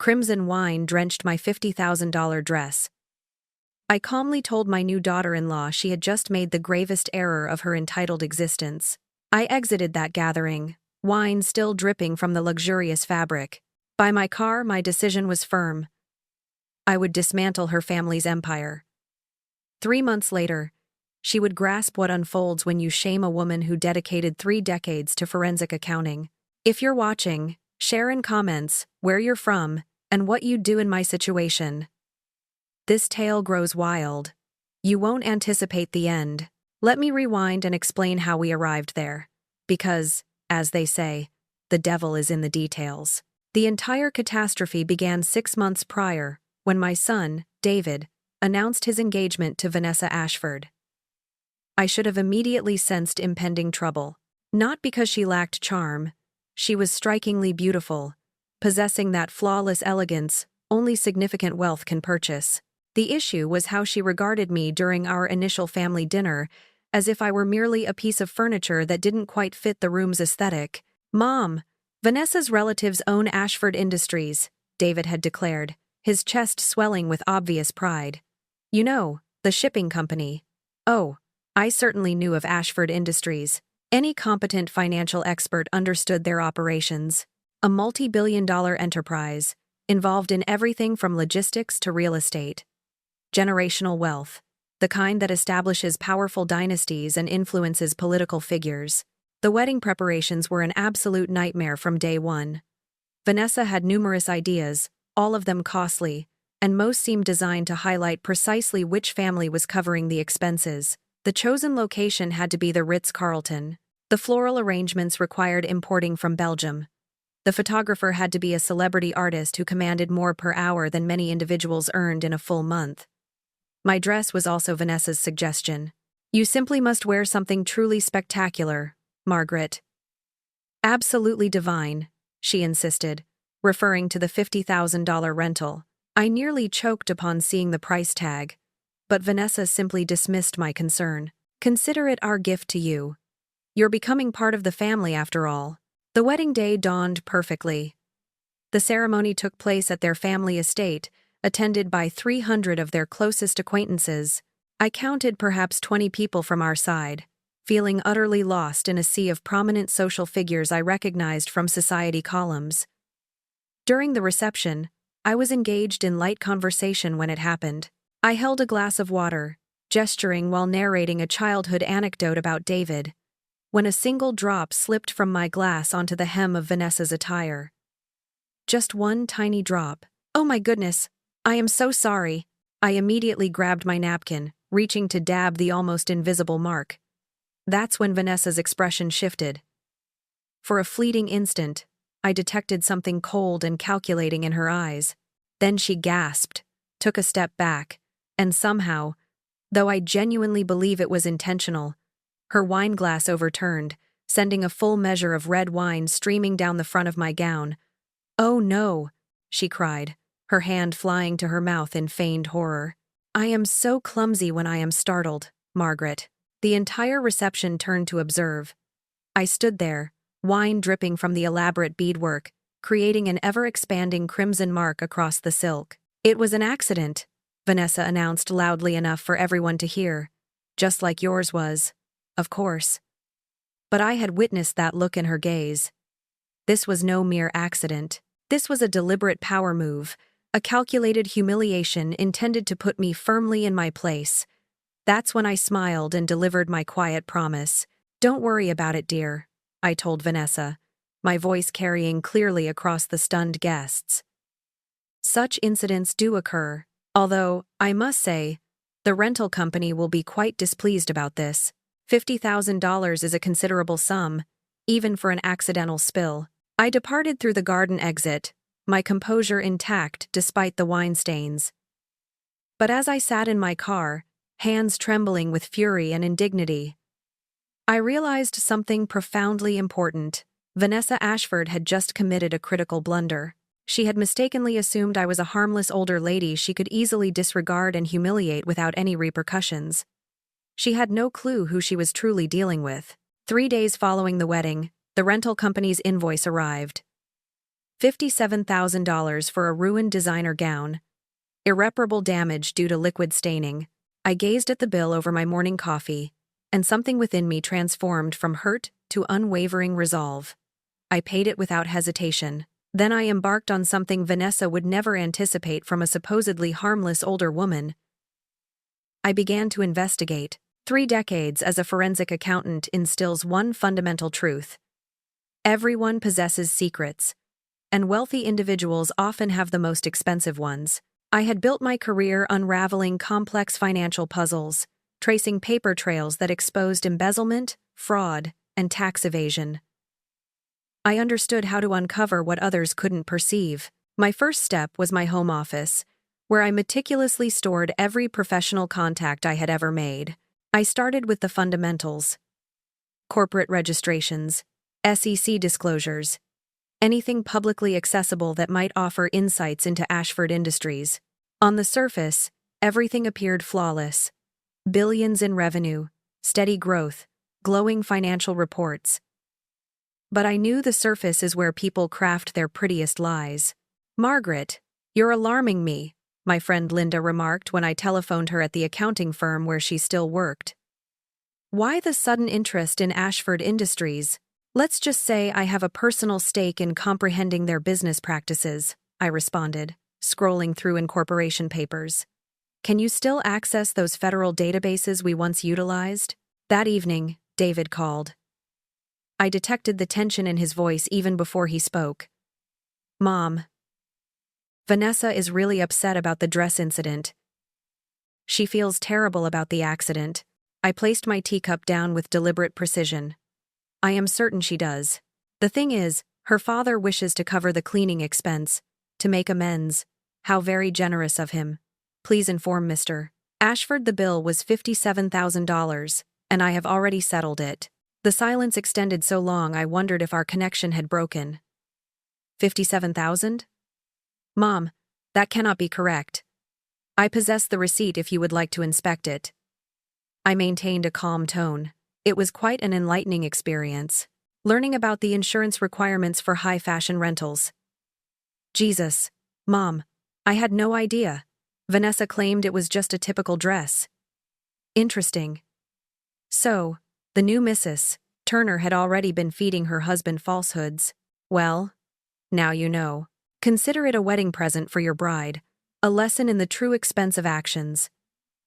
Crimson wine drenched my $50,000 dress. I calmly told my new daughter-in-law she had just made the gravest error of her entitled existence. I exited that gathering, wine still dripping from the luxurious fabric. By my car, my decision was firm. I would dismantle her family's empire. 3 months later, she would grasp what unfolds when you shame a woman who dedicated 3 decades to forensic accounting. If you're watching, share in comments where you're from and what you'd do in my situation. This tale grows wild. You won't anticipate the end. Let me rewind and explain how we arrived there. Because, as they say, the devil is in the details. The entire catastrophe began 6 months prior, when my son, David, announced his engagement to Vanessa Ashford. I should have immediately sensed impending trouble. Not because she lacked charm. She was strikingly beautiful, possessing that flawless elegance only significant wealth can purchase. The issue was how she regarded me during our initial family dinner, as if I were merely a piece of furniture that didn't quite fit the room's aesthetic. "Mom, Vanessa's relatives own Ashford Industries," David had declared, his chest swelling with obvious pride. "You know, the shipping company." Oh, I certainly knew of Ashford Industries. Any competent financial expert understood their operations. A multi-billion-dollar enterprise, involved in everything from logistics to real estate. Generational wealth, the kind that establishes powerful dynasties and influences political figures. The wedding preparations were an absolute nightmare from day one. Vanessa had numerous ideas, all of them costly, and most seemed designed to highlight precisely which family was covering the expenses. The chosen location had to be the Ritz-Carlton. The floral arrangements required importing from Belgium. The photographer had to be a celebrity artist who commanded more per hour than many individuals earned in a full month. My dress was also Vanessa's suggestion. "You simply must wear something truly spectacular, Margaret." "Absolutely divine," she insisted, referring to the $50,000 rental. I nearly choked upon seeing the price tag, but Vanessa simply dismissed my concern. "Consider it our gift to you. You're becoming part of the family after all." The wedding day dawned perfectly. The ceremony took place at their family estate, attended by 300 of their closest acquaintances. I counted perhaps 20 people from our side, feeling utterly lost in a sea of prominent social figures I recognized from society columns. During the reception, I was engaged in light conversation when it happened. I held a glass of water, gesturing while narrating a childhood anecdote about David, when a single drop slipped from my glass onto the hem of Vanessa's attire. Just one tiny drop. "Oh my goodness, I am so sorry." I immediately grabbed my napkin, reaching to dab the almost invisible mark. That's when Vanessa's expression shifted. For a fleeting instant, I detected something cold and calculating in her eyes. Then she gasped, took a step back, and somehow, though I genuinely believe it was intentional, her wine glass overturned, sending a full measure of red wine streaming down the front of my gown. "Oh no," she cried, her hand flying to her mouth in feigned horror. "I am so clumsy when I am startled, Margaret." The entire reception turned to observe. I stood there, wine dripping from the elaborate beadwork, creating an ever-expanding crimson mark across the silk. "It was an accident," Vanessa announced loudly enough for everyone to hear. "Just like yours was, of course." But I had witnessed that look in her gaze. This was no mere accident. This was a deliberate power move, a calculated humiliation intended to put me firmly in my place. That's when I smiled and delivered my quiet promise. "Don't worry about it, dear," I told Vanessa, my voice carrying clearly across the stunned guests. "Such incidents do occur, although, I must say, the rental company will be quite displeased about this. $50,000 is a considerable sum, even for an accidental spill." I departed through the garden exit, my composure intact despite the wine stains. But as I sat in my car, hands trembling with fury and indignity, I realized something profoundly important. Vanessa Ashford had just committed a critical blunder. She had mistakenly assumed I was a harmless older lady she could easily disregard and humiliate without any repercussions. She had no clue who she was truly dealing with. 3 days following the wedding, the rental company's invoice arrived. $57,000 for a ruined designer gown. Irreparable damage due to liquid staining. I gazed at the bill over my morning coffee, and something within me transformed from hurt to unwavering resolve. I paid it without hesitation. Then I embarked on something Vanessa would never anticipate from a supposedly harmless older woman. I began to investigate. 3 decades as a forensic accountant instills one fundamental truth. Everyone possesses secrets, and wealthy individuals often have the most expensive ones. I had built my career unraveling complex financial puzzles, tracing paper trails that exposed embezzlement, fraud, and tax evasion. I understood how to uncover what others couldn't perceive. My first step was my home office, where I meticulously stored every professional contact I had ever made. I started with the fundamentals: corporate registrations, SEC disclosures, anything publicly accessible that might offer insights into Ashford Industries. On the surface, everything appeared flawless. Billions in revenue, steady growth, glowing financial reports. But I knew the surface is where people craft their prettiest lies. "Margaret, you're alarming me," my friend Linda remarked when I telephoned her at the accounting firm where she still worked. "Why the sudden interest in Ashford Industries?" "Let's just say I have a personal stake in comprehending their business practices," I responded, scrolling through incorporation papers. "Can you still access those federal databases we once utilized?" That evening, David called. I detected the tension in his voice even before he spoke. "Mom, Vanessa is really upset about the dress incident. She feels terrible about the accident." I placed my teacup down with deliberate precision. "I am certain she does. The thing is, her father wishes to cover the cleaning expense, to make amends. How very generous of him. Please inform Mr. Ashford the bill was $57,000, and I have already settled it." The silence extended so long I wondered if our connection had broken. 57,000? "Mom, that cannot be correct. I possess the receipt if you would like to inspect it." I maintained a calm tone. It was quite an enlightening experience, learning about the insurance requirements for high-fashion rentals. "Jesus, Mom, I had no idea. Vanessa claimed it was just a typical dress." "Interesting. So, the new Mrs. Turner had already been feeding her husband falsehoods. Well, now you know. Consider it a wedding present for your bride, a lesson in the true expense of actions.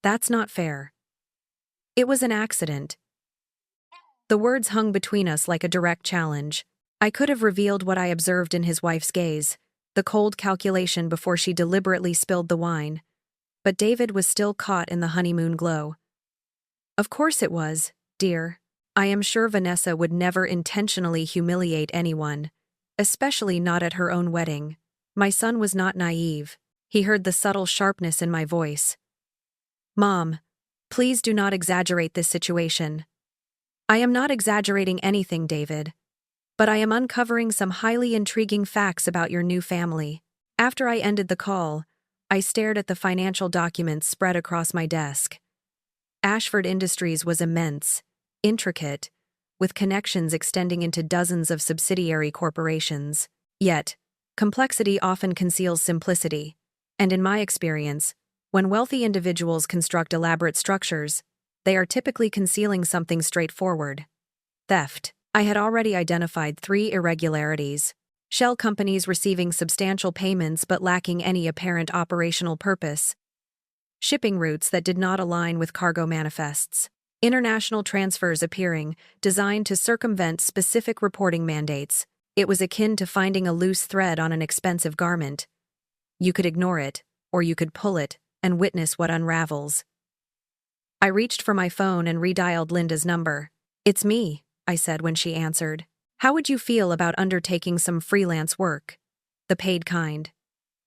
That's not fair." "It was an accident." The words hung between us like a direct challenge. I could have revealed what I observed in his wife's gaze, the cold calculation before she deliberately spilled the wine. But David was still caught in the honeymoon glow. "Of course it was, dear. I am sure Vanessa would never intentionally humiliate anyone, especially not at her own wedding." My son was not naive. He heard the subtle sharpness in my voice. "Mom, please do not exaggerate this situation." "I am not exaggerating anything, David. But I am uncovering some highly intriguing facts about your new family." After I ended the call, I stared at the financial documents spread across my desk. Ashford Industries was immense, intricate, with connections extending into dozens of subsidiary corporations. Yet, complexity often conceals simplicity, and in my experience, when wealthy individuals construct elaborate structures, they are typically concealing something straightforward: theft. I had already identified 3 irregularities: shell companies receiving substantial payments but lacking any apparent operational purpose, shipping routes that did not align with cargo manifests, international transfers appearing designed to circumvent specific reporting mandates. It was akin to finding a loose thread on an expensive garment. You could ignore it, or you could pull it, and witness what unravels. I reached for my phone and redialed Linda's number. "It's me," I said when she answered. "How would you feel about undertaking some freelance work? The paid kind."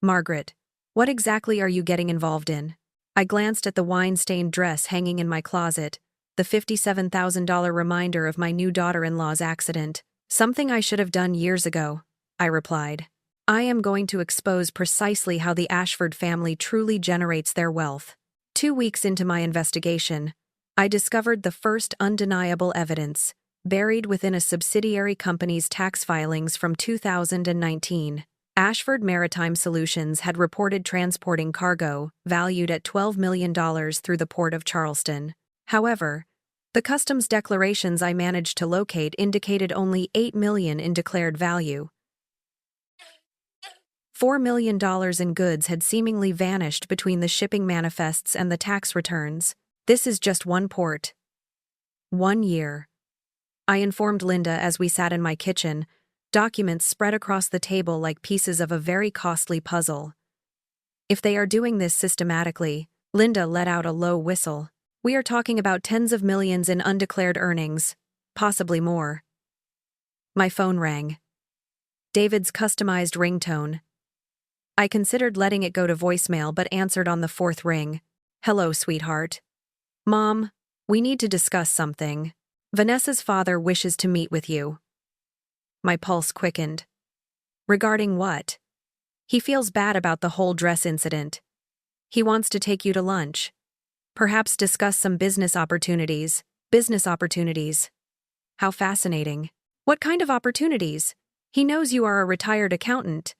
"Margaret, what exactly are you getting involved in?" I glanced at the wine-stained dress hanging in my closet, the $57,000 reminder of my new daughter-in-law's accident. "Something I should have done years ago," I replied. "I am going to expose precisely how the Ashford family truly generates their wealth." 2 weeks into my investigation, I discovered the first undeniable evidence, buried within a subsidiary company's tax filings from 2019. Ashford Maritime Solutions had reported transporting cargo valued at $12 million through the port of Charleston. However, the customs declarations I managed to locate indicated only $8 million in declared value. $4 million in goods had seemingly vanished between the shipping manifests and the tax returns. This is just one port. 1 year. I informed Linda as we sat in my kitchen, documents spread across the table like pieces of a very costly puzzle. If they are doing this systematically, Linda let out a low whistle. We are talking about tens of millions in undeclared earnings, possibly more. My phone rang. David's customized ringtone. I considered letting it go to voicemail but answered on the 4th ring. Hello, sweetheart. Mom, we need to discuss something. Vanessa's father wishes to meet with you. My pulse quickened. Regarding what? He feels bad about the whole dress incident. He wants to take you to lunch. Perhaps discuss some business opportunities. Business opportunities. How fascinating. What kind of opportunities? He knows you are a retired accountant.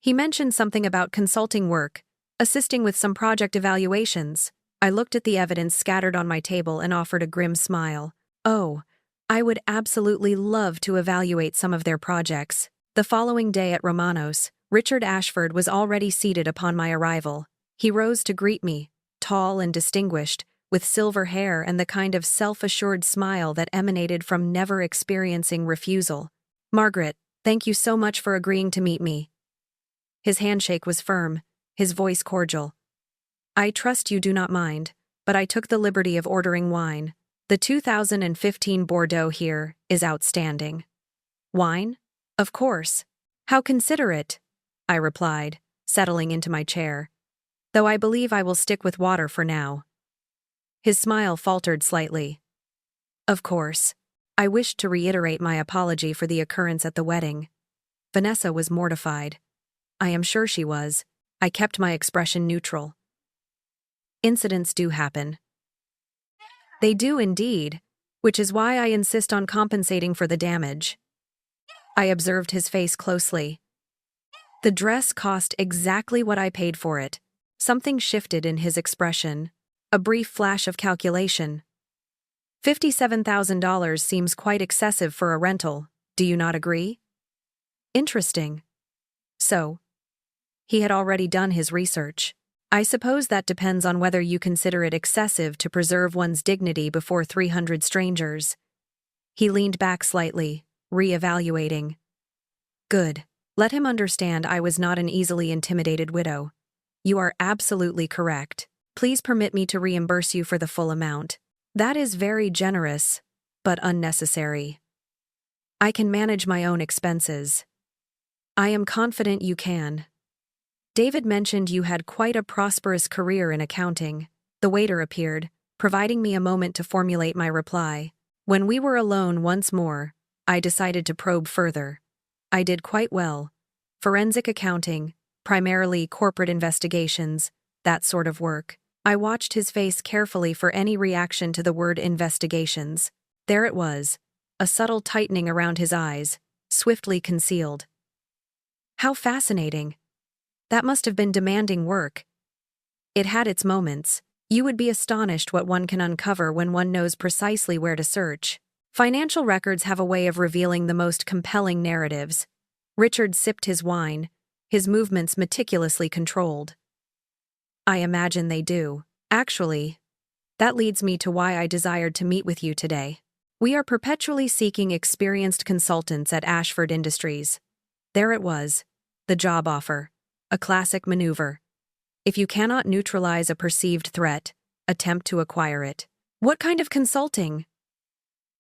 He mentioned something about consulting work, assisting with some project evaluations. I looked at the evidence scattered on my table and offered a grim smile. Oh, I would absolutely love to evaluate some of their projects. The following day at Romano's, Richard Ashford was already seated upon my arrival. He rose to greet me, tall and distinguished, with silver hair and the kind of self-assured smile that emanated from never experiencing refusal. Margaret, thank you so much for agreeing to meet me. His handshake was firm, his voice cordial. I trust you do not mind, but I took the liberty of ordering wine. The 2015 Bordeaux here is outstanding. Wine? Of course. How considerate, I replied, settling into my chair. Though I believe I will stick with water for now. His smile faltered slightly. Of course. I wished to reiterate my apology for the occurrence at the wedding. Vanessa was mortified. I am sure she was. I kept my expression neutral. Incidents do happen. They do indeed, which is why I insist on compensating for the damage. I observed his face closely. The dress cost exactly what I paid for it. Something shifted in his expression. A brief flash of calculation. $57,000 seems quite excessive for a rental, do you not agree? Interesting. So, he had already done his research. I suppose that depends on whether you consider it excessive to preserve one's dignity before 300 strangers. He leaned back slightly, re-evaluating. Good. Let him understand I was not an easily intimidated widow. You are absolutely correct. Please permit me to reimburse you for the full amount. That is very generous, but unnecessary. I can manage my own expenses. I am confident you can. David mentioned you had quite a prosperous career in accounting. The waiter appeared, providing me a moment to formulate my reply. When we were alone once more, I decided to probe further. I did quite well. Forensic accounting, primarily corporate investigations, that sort of work. I watched his face carefully for any reaction to the word investigations. There it was, a subtle tightening around his eyes, swiftly concealed. How fascinating. That must have been demanding work. It had its moments. You would be astonished what one can uncover when one knows precisely where to search. Financial records have a way of revealing the most compelling narratives. Richard sipped his wine, his movements meticulously controlled. I imagine they do. Actually, that leads me to why I desired to meet with you today. We are perpetually seeking experienced consultants at Ashford Industries. There it was, the job offer. A classic maneuver. If you cannot neutralize a perceived threat, attempt to acquire it. What kind of consulting?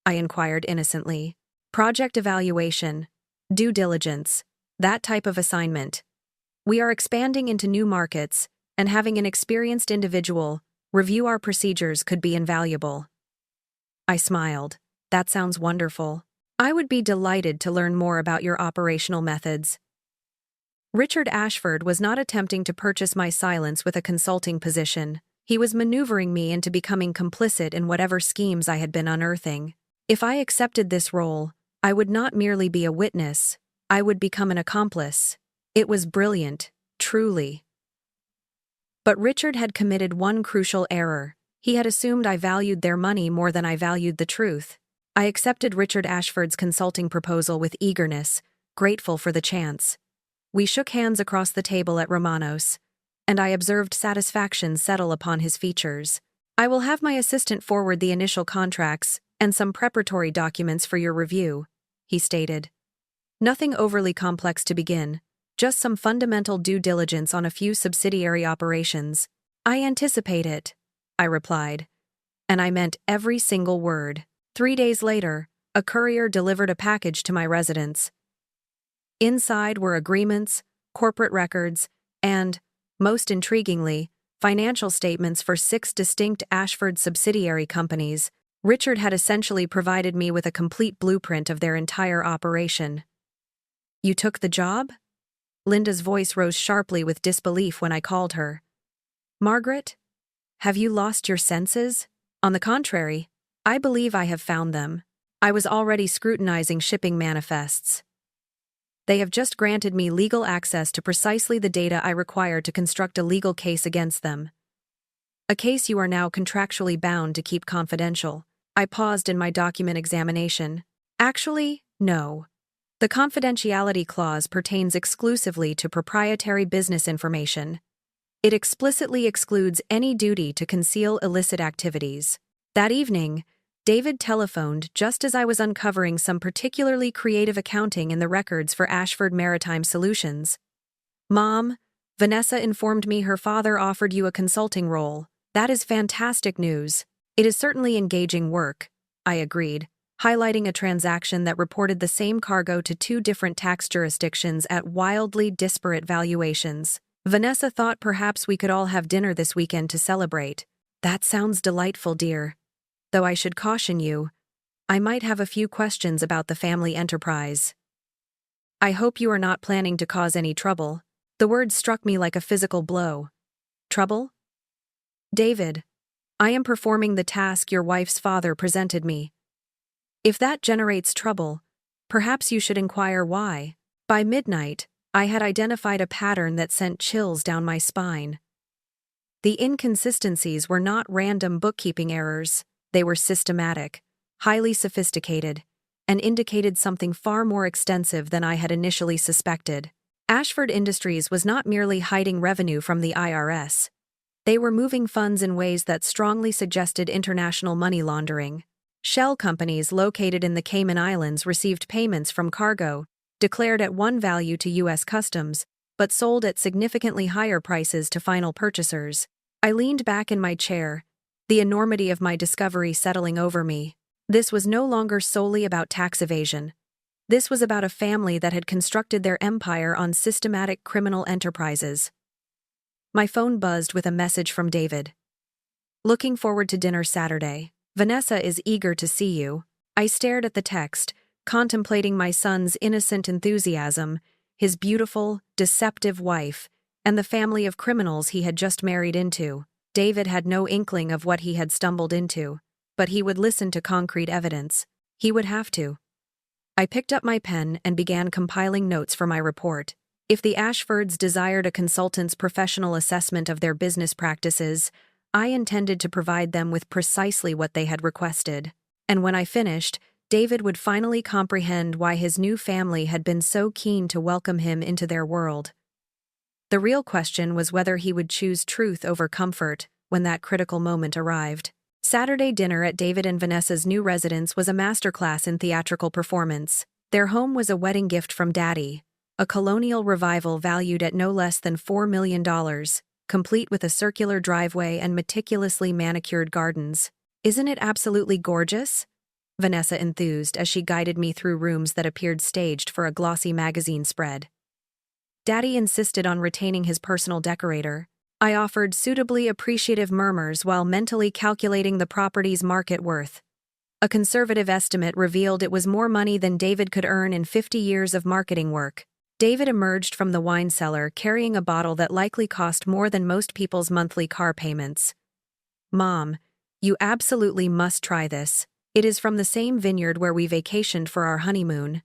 I inquired innocently. Project evaluation, due diligence, that type of assignment. We are expanding into new markets, and having an experienced individual review our procedures could be invaluable. I smiled. That sounds wonderful. I would be delighted to learn more about your operational methods. Richard Ashford was not attempting to purchase my silence with a consulting position. He was maneuvering me into becoming complicit in whatever schemes I had been unearthing. If I accepted this role, I would not merely be a witness, I would become an accomplice. It was brilliant, truly. But Richard had committed one crucial error. He had assumed I valued their money more than I valued the truth. I accepted Richard Ashford's consulting proposal with eagerness, grateful for the chance. We shook hands across the table at Romanos, and I observed satisfaction settle upon his features. I will have my assistant forward the initial contracts and some preparatory documents for your review, he stated. Nothing overly complex to begin, just some fundamental due diligence on a few subsidiary operations. I anticipate it, I replied. And I meant every single word. 3 days later, a courier delivered a package to my residence. Inside were agreements, corporate records, and, most intriguingly, financial statements for 6 distinct Ashford subsidiary companies. Richard had essentially provided me with a complete blueprint of their entire operation. You took the job? Linda's voice rose sharply with disbelief when I called her. Margaret? Have you lost your senses? On the contrary, I believe I have found them. I was already scrutinizing shipping manifests. They have just granted me legal access to precisely the data I require to construct a legal case against them. A case you are now contractually bound to keep confidential. I paused in my document examination. Actually, no. The confidentiality clause pertains exclusively to proprietary business information. It explicitly excludes any duty to conceal illicit activities. That evening, David telephoned just as I was uncovering some particularly creative accounting in the records for Ashford Maritime Solutions. Mom, Vanessa informed me her father offered you a consulting role. That is fantastic news. It is certainly engaging work, I agreed, highlighting a transaction that reported the same cargo to 2 different tax jurisdictions at wildly disparate valuations. Vanessa thought perhaps we could all have dinner this weekend to celebrate. That sounds delightful, dear. Though I should caution you, I might have a few questions about the family enterprise. I hope you are not planning to cause any trouble. The word struck me like a physical blow. Trouble? David, I am performing the task your wife's father presented me. If that generates trouble, perhaps you should inquire why. By midnight, I had identified a pattern that sent chills down my spine. The inconsistencies were not random bookkeeping errors. They were systematic, highly sophisticated, and indicated something far more extensive than I had initially suspected. Ashford Industries was not merely hiding revenue from the IRS. They were moving funds in ways that strongly suggested international money laundering. Shell companies located in the Cayman Islands received payments from cargo, declared at one value to U.S. Customs, but sold at significantly higher prices to final purchasers. I leaned back in my chair, the enormity of my discovery settling over me. This was no longer solely about tax evasion. This was about a family that had constructed their empire on systematic criminal enterprises. My phone buzzed with a message from David. Looking forward to dinner Saturday. Vanessa is eager to see you. I stared at the text, contemplating my son's innocent enthusiasm, his beautiful, deceptive wife, and the family of criminals he had just married into. David had no inkling of what he had stumbled into, but he would listen to concrete evidence. He would have to. I picked up my pen and began compiling notes for my report. If the Ashfords desired a consultant's professional assessment of their business practices, I intended to provide them with precisely what they had requested. And when I finished, David would finally comprehend why his new family had been so keen to welcome him into their world. The real question was whether he would choose truth over comfort when that critical moment arrived. Saturday dinner at David and Vanessa's new residence was a masterclass in theatrical performance. Their home was a wedding gift from Daddy, a colonial revival valued at no less than $4 million, complete with a circular driveway and meticulously manicured gardens. Isn't it absolutely gorgeous? Vanessa enthused as she guided me through rooms that appeared staged for a glossy magazine spread. Daddy insisted on retaining his personal decorator. I offered suitably appreciative murmurs while mentally calculating the property's market worth. A conservative estimate revealed it was more money than David could earn in 50 years of marketing work. David emerged from the wine cellar carrying a bottle that likely cost more than most people's monthly car payments. Mom, you absolutely must try this. It is from the same vineyard where we vacationed for our honeymoon.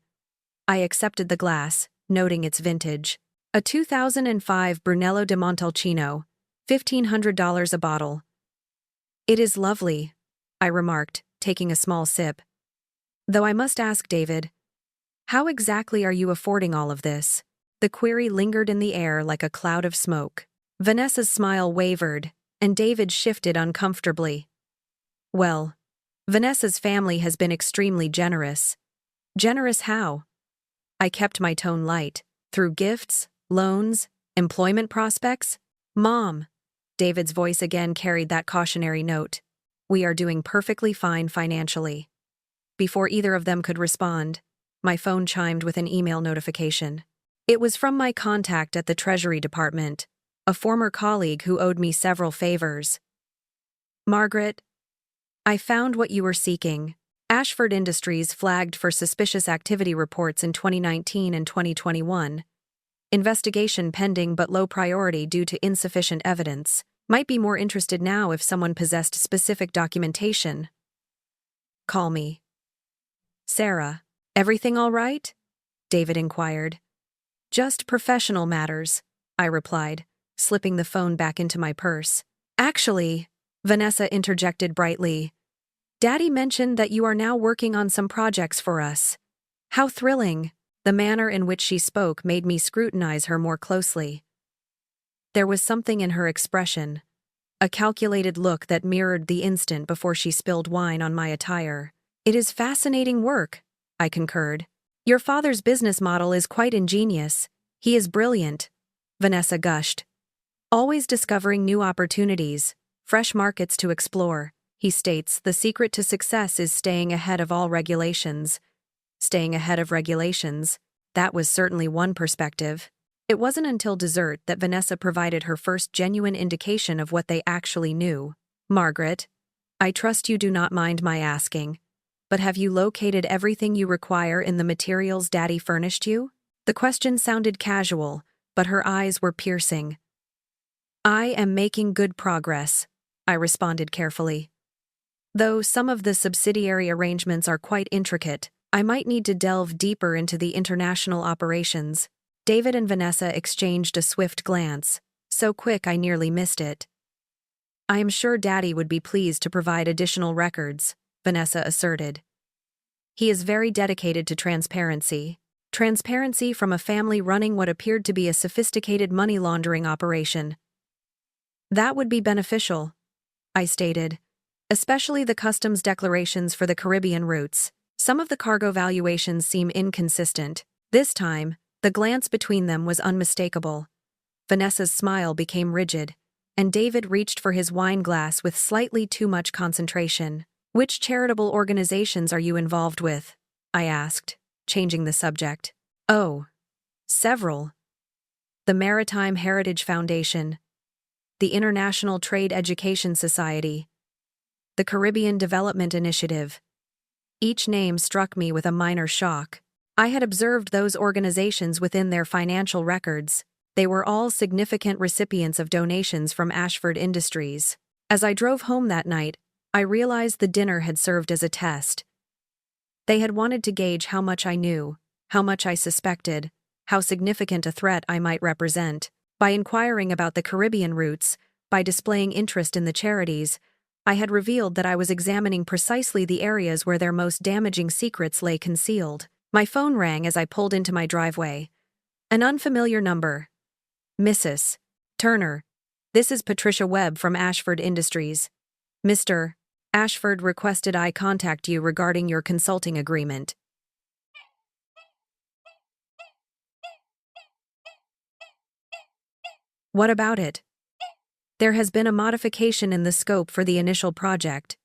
I accepted the glass, noting its vintage. A 2005 Brunello de Montalcino, $1,500 a bottle. It is lovely, I remarked, taking a small sip. Though I must ask David, how exactly are you affording all of this? The query lingered in the air like a cloud of smoke. Vanessa's smile wavered, and David shifted uncomfortably. Well, Vanessa's family has been extremely generous. Generous how? I kept my tone light. Through gifts, loans, employment prospects? Mom, David's voice again carried that cautionary note. We are doing perfectly fine financially. Before either of them could respond, my phone chimed with an email notification. It was from my contact at the Treasury Department, a former colleague who owed me several favors. Margaret, I found what you were seeking. Ashford Industries flagged for suspicious activity reports in 2019 and 2021. Investigation pending but low priority due to insufficient evidence. Might be more interested now if someone possessed specific documentation. Call me. Sarah, everything all right? David inquired. Just professional matters, I replied, slipping the phone back into my purse. Actually, Vanessa interjected brightly, Daddy mentioned that you are now working on some projects for us. How thrilling! The manner in which she spoke made me scrutinize her more closely. There was something in her expression, a calculated look that mirrored the instant before she spilled wine on my attire. It is fascinating work, I concurred. Your father's business model is quite ingenious. He is brilliant, Vanessa gushed. Always discovering new opportunities, fresh markets to explore. He states the secret to success is staying ahead of all regulations. Staying ahead of regulations, that was certainly one perspective. It wasn't until dessert that Vanessa provided her first genuine indication of what they actually knew. Margaret, I trust you do not mind my asking, but have you located everything you require in the materials Daddy furnished you? The question sounded casual, but her eyes were piercing. I am making good progress, I responded carefully. Though some of the subsidiary arrangements are quite intricate, I might need to delve deeper into the international operations. David and Vanessa exchanged a swift glance, so quick I nearly missed it. I am sure Daddy would be pleased to provide additional records, Vanessa asserted. He is very dedicated to transparency. Transparency from a family running what appeared to be a sophisticated money laundering operation. That would be beneficial, I stated, especially the customs declarations for the Caribbean routes. Some of the cargo valuations seem inconsistent. This time, the glance between them was unmistakable. Vanessa's smile became rigid, and David reached for his wine glass with slightly too much concentration. Which charitable organizations are you involved with? I asked, changing the subject. Oh, several. The Maritime Heritage Foundation, the International Trade Education Society, the Caribbean Development Initiative. Each name struck me with a minor shock. I had observed those organizations within their financial records. They were all significant recipients of donations from Ashford Industries. As I drove home that night, I realized the dinner had served as a test. They had wanted to gauge how much I knew, how much I suspected, how significant a threat I might represent. By inquiring about the Caribbean routes, by displaying interest in the charities, I had revealed that I was examining precisely the areas where their most damaging secrets lay concealed. My phone rang as I pulled into my driveway. An unfamiliar number. Mrs. Turner, this is Patricia Webb from Ashford Industries. Mr. Ashford requested I contact you regarding your consulting agreement. What about it? There has been a modification in the scope for the initial project.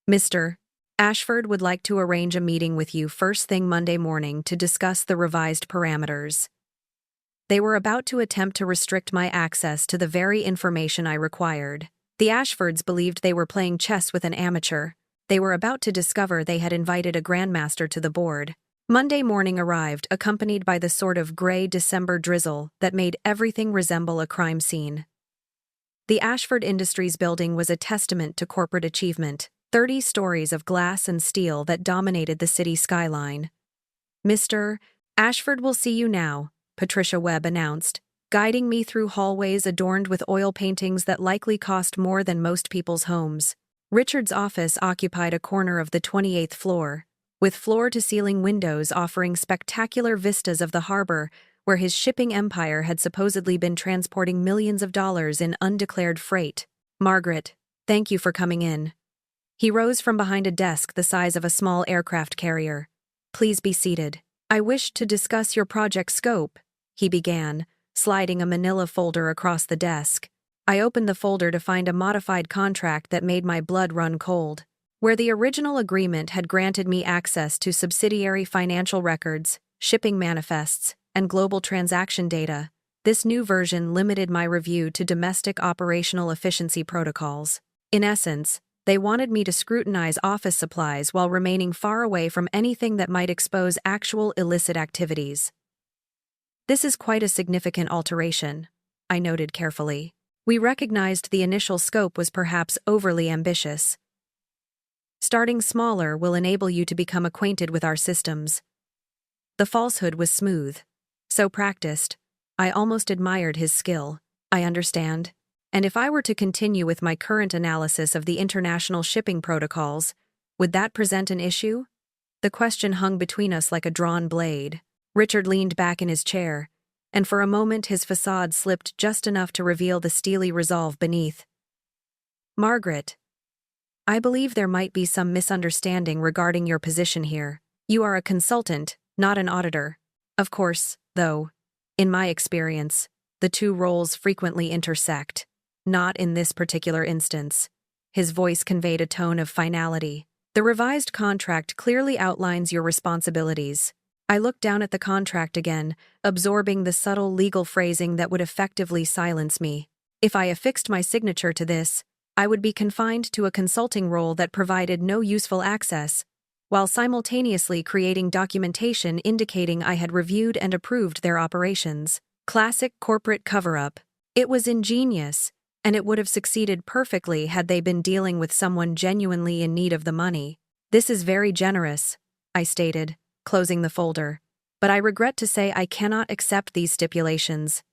Mr. Ashford would like to arrange a meeting with you first thing Monday morning to discuss the revised parameters. They were about to attempt to restrict my access to the very information I required. The Ashfords believed they were playing chess with an amateur. They were about to discover they had invited a grandmaster to the board. Monday morning arrived, accompanied by the sort of gray December drizzle that made everything resemble a crime scene. The Ashford Industries building was a testament to corporate achievement. 30 stories of glass and steel that dominated the city skyline. Mr. Ashford will see you now, Patricia Webb announced, guiding me through hallways adorned with oil paintings that likely cost more than most people's homes. Richard's office occupied a corner of the 28th floor, with floor-to-ceiling windows offering spectacular vistas of the harbor where his shipping empire had supposedly been transporting millions of dollars in undeclared freight. Margaret, thank you for coming in. He rose from behind a desk the size of a small aircraft carrier. Please be seated. I wish to discuss your project scope, he began, sliding a manila folder across the desk. I opened the folder to find a modified contract that made my blood run cold. Where the original agreement had granted me access to subsidiary financial records, shipping manifests, and global transaction data, this new version limited my review to domestic operational efficiency protocols. In essence, they wanted me to scrutinize office supplies while remaining far away from anything that might expose actual illicit activities. This is quite a significant alteration, I noted carefully. We recognized the initial scope was perhaps overly ambitious. Starting smaller will enable you to become acquainted with our systems. The falsehood was smooth. So practiced, I almost admired his skill. I understand. And if I were to continue with my current analysis of the international shipping protocols, would that present an issue? The question hung between us like a drawn blade. Richard leaned back in his chair, and for a moment his facade slipped just enough to reveal the steely resolve beneath. Margaret, I believe there might be some misunderstanding regarding your position here. You are a consultant, not an auditor. Of course, though, in my experience, the two roles frequently intersect. Not in this particular instance. His voice conveyed a tone of finality. The revised contract clearly outlines your responsibilities. I looked down at the contract again, absorbing the subtle legal phrasing that would effectively silence me. If I affixed my signature to this, I would be confined to a consulting role that provided no useful access, while simultaneously creating documentation indicating I had reviewed and approved their operations. Classic corporate cover-up. It was ingenious, and it would have succeeded perfectly had they been dealing with someone genuinely in need of the money. This is very generous, I stated, closing the folder, but I regret to say I cannot accept these stipulations.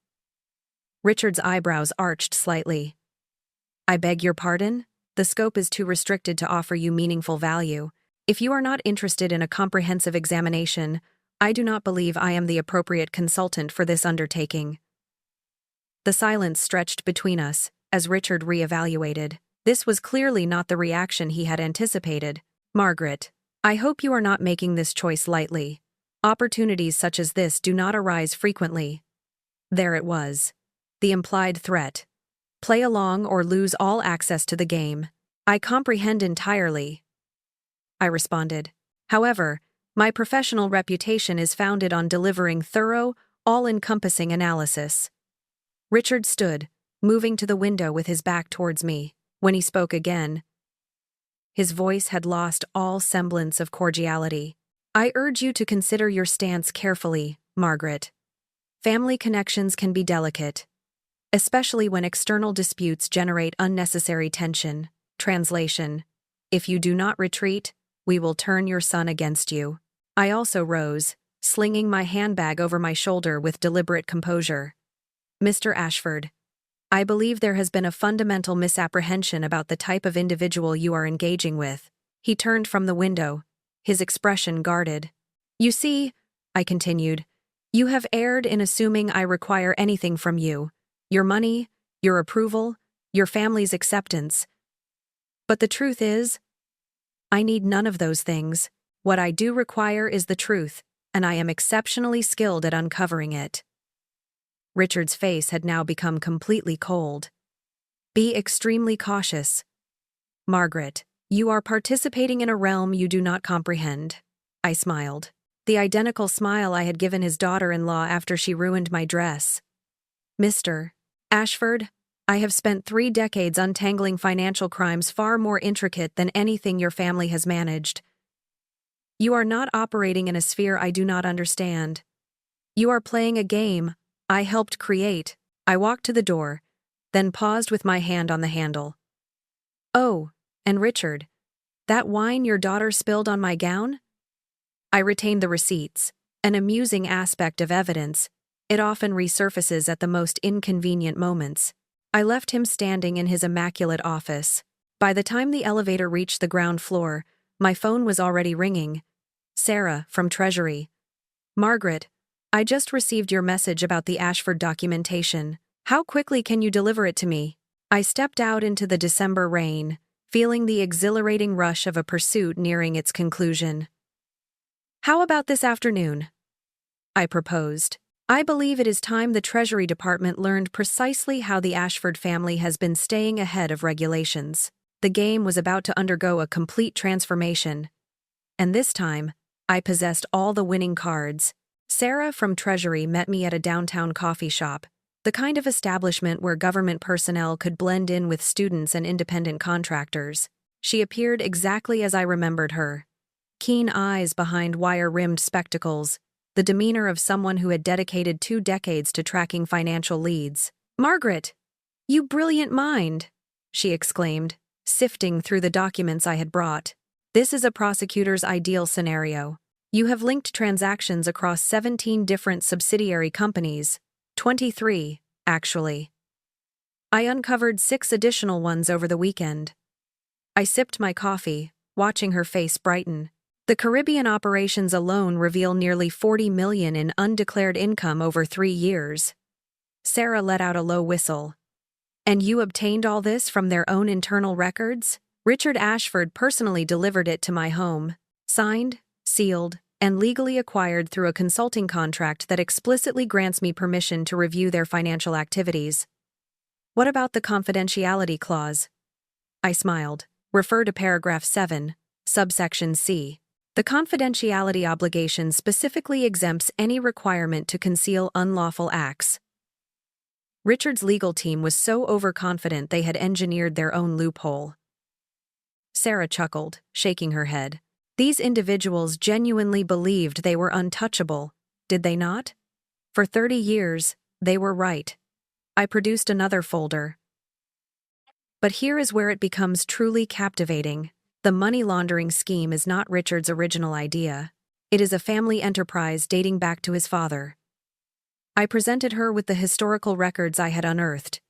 Richard's eyebrows arched slightly. I beg your pardon? The scope is too restricted to offer you meaningful value. If you are not interested in a comprehensive examination, I do not believe I am the appropriate consultant for this undertaking. The silence stretched between us as Richard reevaluated. This was clearly not the reaction he had anticipated. Margaret, I hope you are not making this choice lightly. Opportunities such as this do not arise frequently. There it was. The implied threat. Play along or lose all access to the game. I comprehend entirely, I responded. However, my professional reputation is founded on delivering thorough, all-encompassing analysis. Richard stood, moving to the window with his back towards me. When he spoke again, his voice had lost all semblance of cordiality. I urge you to consider your stance carefully, Margaret. Family connections can be delicate, especially when external disputes generate unnecessary tension. Translation: if you do not retreat, we will turn your son against you. I also rose, slinging my handbag over my shoulder with deliberate composure. Mr. Ashford, I believe there has been a fundamental misapprehension about the type of individual you are engaging with. He turned from the window, his expression guarded. You see, I continued, you have erred in assuming I require anything from you. Your money, your approval, your family's acceptance. But the truth is, I need none of those things. What I do require is the truth, and I am exceptionally skilled at uncovering it. Richard's face had now become completely cold. Be extremely cautious. Margaret, you are participating in a realm you do not comprehend. I smiled. The identical smile I had given his daughter-in-law after she ruined my dress. Mr. Ashford, I have spent 3 decades untangling financial crimes far more intricate than anything your family has managed. You are not operating in a sphere I do not understand. You are playing a game I helped create. I walked to the door, then paused with my hand on the handle. Oh, and Richard, that wine your daughter spilled on my gown? I retained the receipts, an amusing aspect of evidence, It often resurfaces at the most inconvenient moments. I left him standing in his immaculate office. By the time the elevator reached the ground floor, my phone was already ringing. Sarah, from Treasury. Margaret, I just received your message about the Ashford documentation. How quickly can you deliver it to me? I stepped out into the December rain, feeling the exhilarating rush of a pursuit nearing its conclusion. How about this afternoon? I proposed. I believe it is time the Treasury Department learned precisely how the Ashford family has been staying ahead of regulations. The game was about to undergo a complete transformation. And this time, I possessed all the winning cards. Sarah from Treasury met me at a downtown coffee shop, the kind of establishment where government personnel could blend in with students and independent contractors. She appeared exactly as I remembered her. Keen eyes behind wire-rimmed spectacles, the demeanor of someone who had dedicated 2 decades to tracking financial leads. "Margaret, you brilliant mind!" she exclaimed, sifting through the documents I had brought. "This is a prosecutor's ideal scenario. You have linked transactions across 17 different subsidiary companies, 23, actually. I uncovered 6 additional ones over the weekend." I sipped my coffee, watching her face brighten. The Caribbean operations alone reveal nearly $40 million in undeclared income over 3 years. Sarah let out a low whistle. "And you obtained all this from their own internal records?" Richard Ashford personally delivered it to my home, signed, sealed, and legally acquired through a consulting contract that explicitly grants me permission to review their financial activities. "What about the confidentiality clause?" I smiled. "Refer to paragraph 7, subsection C. The confidentiality obligation specifically exempts any requirement to conceal unlawful acts." Richard's legal team was so overconfident they had engineered their own loophole. Sarah chuckled, shaking her head. These individuals genuinely believed they were untouchable, did they not? For 30 years, they were right. I produced another folder. But here is where it becomes truly captivating. The money laundering scheme is not Richard's original idea. It is a family enterprise dating back to his father. I presented her with the historical records I had unearthed.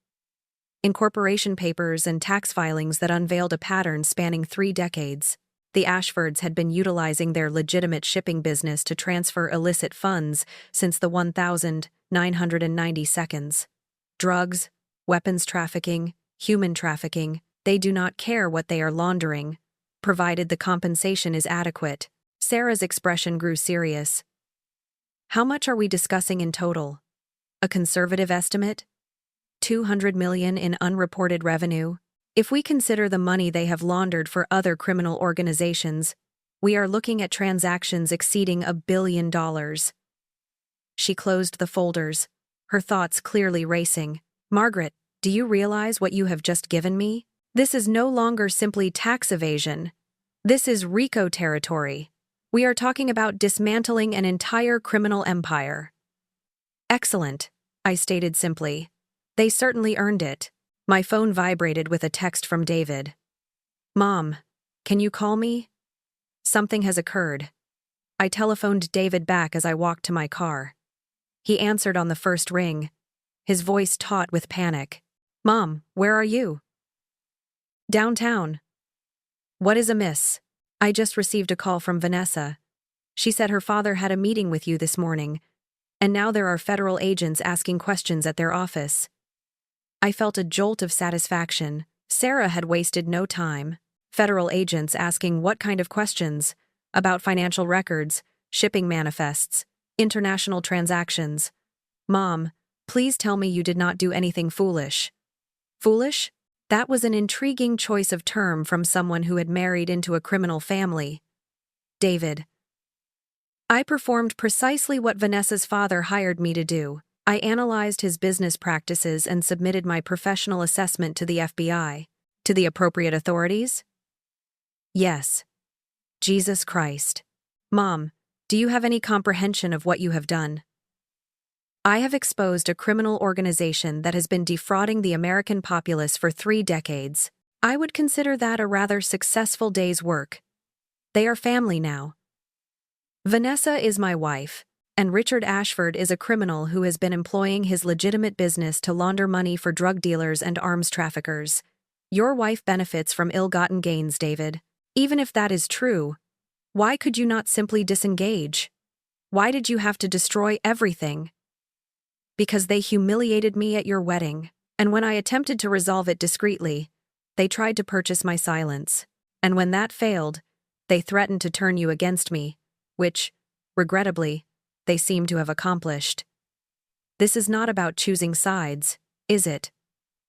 Incorporation papers and tax filings that unveiled a pattern spanning 3 decades. The Ashfords had been utilizing their legitimate shipping business to transfer illicit funds since the 1990 seconds. Drugs, weapons trafficking, human trafficking, they do not care what they are laundering, provided the compensation is adequate. Sarah's expression grew serious. "How much are we discussing in total? A conservative estimate? 200 million in unreported revenue? If we consider the money they have laundered for other criminal organizations, we are looking at transactions exceeding $1 billion. She closed the folders, her thoughts clearly racing. "Margaret, do you realize what you have just given me? This is no longer simply tax evasion. This is RICO territory. We are talking about dismantling an entire criminal empire." "Excellent," I stated simply. "They certainly earned it." My phone vibrated with a text from David. "Mom, can you call me? Something has occurred." I telephoned David back as I walked to my car. He answered on the first ring, his voice taut with panic. "Mom, where are you?" "Downtown." "What is amiss?" "I just received a call from Vanessa. She said her father had a meeting with you this morning, and now there are federal agents asking questions at their office." I felt a jolt of satisfaction. Sarah had wasted no time. Federal agents asking what kind of questions? About financial records, shipping manifests, international transactions. "Mom, please tell me you did not do anything foolish." Foolish? That was an intriguing choice of term from someone who had married into a criminal family. "David, I performed precisely what Vanessa's father hired me to do. I analyzed his business practices and submitted my professional assessment to the FBI. To the appropriate authorities?" "Yes." Jesus Christ. "Mom, do you have any comprehension of what you have done?" "I have exposed a criminal organization that has been defrauding the American populace for 3 decades. I would consider that a rather successful day's work. They are family now. Vanessa is my wife. And Richard Ashford is a criminal who has been employing his legitimate business to launder money for drug dealers and arms traffickers. Your wife benefits from ill-gotten gains, David. Even if that is true, why could you not simply disengage? Why did you have to destroy everything? Because they humiliated me at your wedding, and when I attempted to resolve it discreetly, they tried to purchase my silence. And when that failed, they threatened to turn you against me, which, regrettably, they seem to have accomplished. This is not about choosing sides, is it?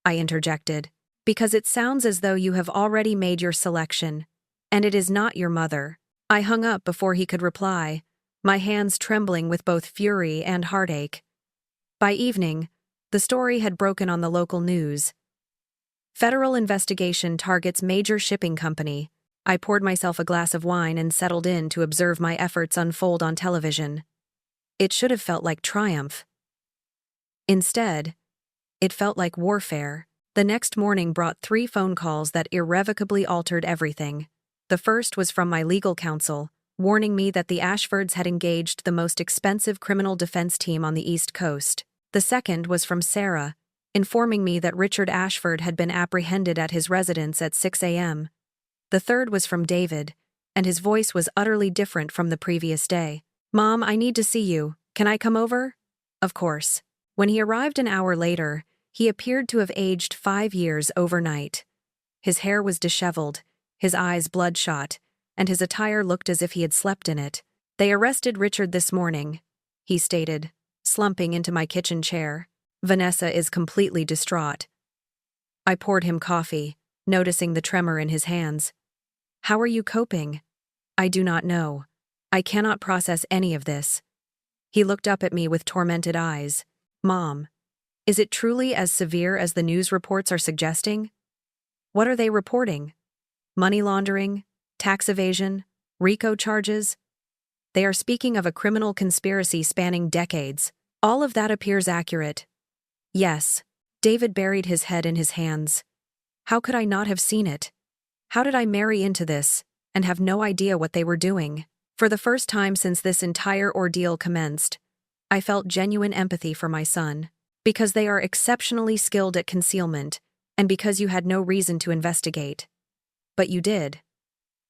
I interjected, because it sounds as though you have already made your selection, and it is not your mother. I hung up before he could reply, my hands trembling with both fury and heartache. By evening, the story had broken on the local news. Federal investigation targets major shipping company. I poured myself a glass of wine and settled in to observe my efforts unfold on television. It should have felt like triumph. Instead, it felt like warfare. The next morning brought 3 phone calls that irrevocably altered everything. The first was from my legal counsel, warning me that the Ashfords had engaged the most expensive criminal defense team on the East Coast. The second was from Sarah, informing me that Richard Ashford had been apprehended at his residence at 6 a.m. The third was from David, and his voice was utterly different from the previous day. "Mom, I need to see you. Can I come over?" Of course. When he arrived an hour later, he appeared to have aged 5 years overnight. His hair was disheveled, his eyes bloodshot, and his attire looked as if he had slept in it. "They arrested Richard this morning," he stated, slumping into my kitchen chair. "Vanessa is completely distraught." I poured him coffee, noticing the tremor in his hands. "How are you coping?" "I do not know. I cannot process any of this." He looked up at me with tormented eyes. "Mom, is it truly as severe as the news reports are suggesting?" "What are they reporting? Money laundering? Tax evasion? RICO charges?" "They are speaking of a criminal conspiracy spanning decades. All of that appears accurate." "Yes." David buried his head in his hands. How could I not have seen it? How did I marry into this, and have no idea what they were doing? For the first time since this entire ordeal commenced, I felt genuine empathy for my son. Because they are exceptionally skilled at concealment, and because you had no reason to investigate. But you did.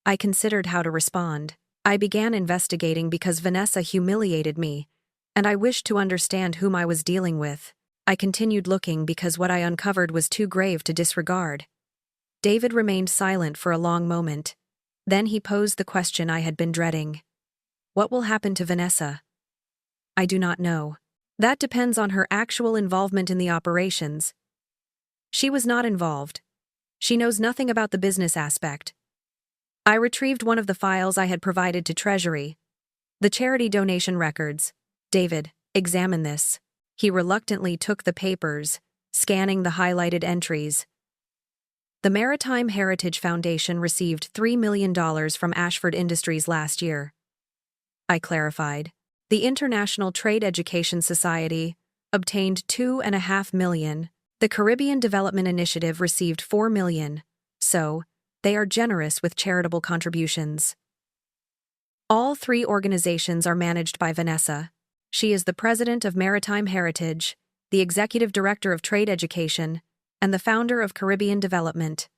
I considered how to respond. I began investigating because Vanessa humiliated me, and I wished to understand whom I was dealing with. I continued looking because what I uncovered was too grave to disregard. David remained silent for a long moment. Then he posed the question I had been dreading. "What will happen to Vanessa?" "I do not know. That depends on her actual involvement in the operations." "She was not involved. She knows nothing about the business aspect." I retrieved one of the files I had provided to Treasury. "The charity donation records. David, examine this." He reluctantly took the papers, scanning the highlighted entries. The Maritime Heritage Foundation received $3 million from Ashford Industries last year. I clarified. The International Trade Education Society obtained $2.5 million. The Caribbean Development Initiative received $4 million. So, they are generous with charitable contributions. All 3 organizations are managed by Vanessa. She is the president of Maritime Heritage, the executive director of Trade Education, and the founder of Caribbean Development.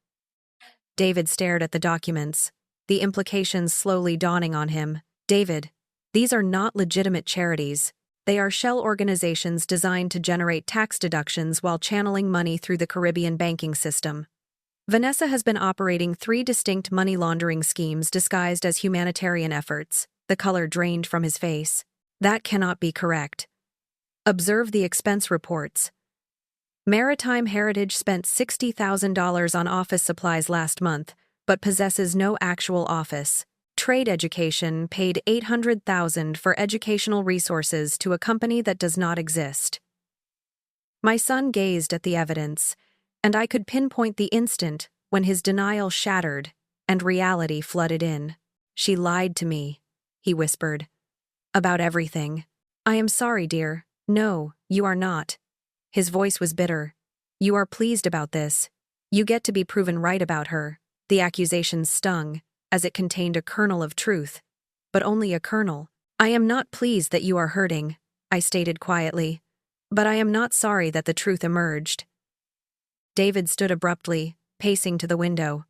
David stared at the documents, the implications slowly dawning on him. "David, these are not legitimate charities. They are shell organizations designed to generate tax deductions while channeling money through the Caribbean banking system." Vanessa has been operating 3 distinct money laundering schemes disguised as humanitarian efforts. The color drained from his face. "That cannot be correct. Observe the expense reports. Maritime Heritage spent $60,000 on office supplies last month, but possesses no actual office. Trade Education paid $800,000 for educational resources to a company that does not exist." My son gazed at the evidence, and I could pinpoint the instant when his denial shattered and reality flooded in. "She lied to me," he whispered. "About everything." "I am sorry, dear." "No, you are not." His voice was bitter. "You are pleased about this. You get to be proven right about her." The accusation stung, as it contained a kernel of truth. But only a kernel. I am not pleased that you are hurting, I stated quietly, but I am not sorry that the truth emerged. David stood abruptly, pacing to the window.